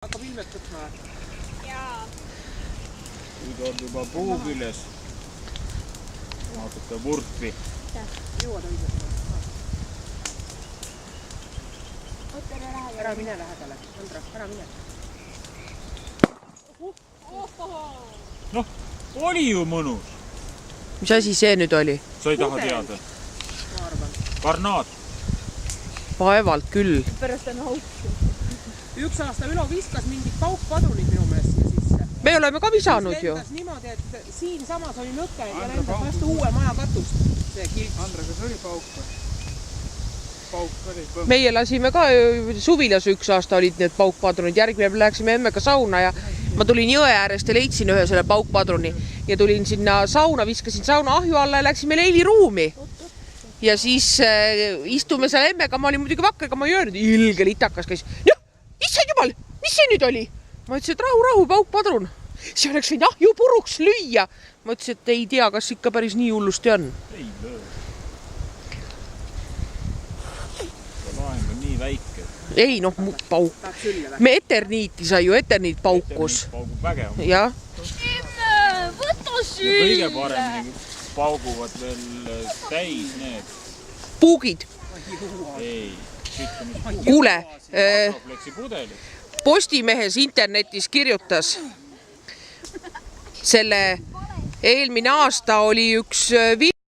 Hakkab ilmet võtma. Jaa. Nüüd on juba puu küljes. Natuke vurtvi. Jõuad õigelt. Ära mine lähedale. Andra, ära mine. Noh, oli ju mõnus. Mis asi see nüüd oli? Sa ei taha teada? Ma arvan. Karnaat. Vaevalt küll. Pärast on auk. Üks aasta Ülo viskas mingid paukpadrunid minu meelest siia sisse. Me oleme ka visanud ju. Lendas niimoodi, et siin samas oli nõke ja lendas vastu uue maja katust. See kilp. Andra, kas oli pauk või? Pauk oli. Meie lasime ka suvilas üks aasta olid need paukpadrunid. Järgmine läheksime emmega sauna ja ma tulin jõe äärest ja leidsin ühe selle paukpadruni. Ja tulin sinna sauna, viskasin sauna ahju alla ja läksime Leili ruumi. Ja siis istume seal emmega, ma olin muidugi vakkega, ma ei öelnud, ilge litakas käis. Noh, issand jumal, mis see nüüd oli? Ma ütlesin, et rahu, paukpadrun. See oleks võinud ahju puruks lüüa. Ma ütlesin, et ei tea, kas ikka päris nii hullusti on. Ei löö. Laeng on nii väike. Ei, noh, pauk. Me eterniiti sai ju, eterniit paukus. Paugub vägev. Jah. Võta sülle! Kõige paremini pauguvad veel täis need. Puugid. Ei. Kuule, Pudeli. Postimehes internetis kirjutas selle eelmine aasta oli üks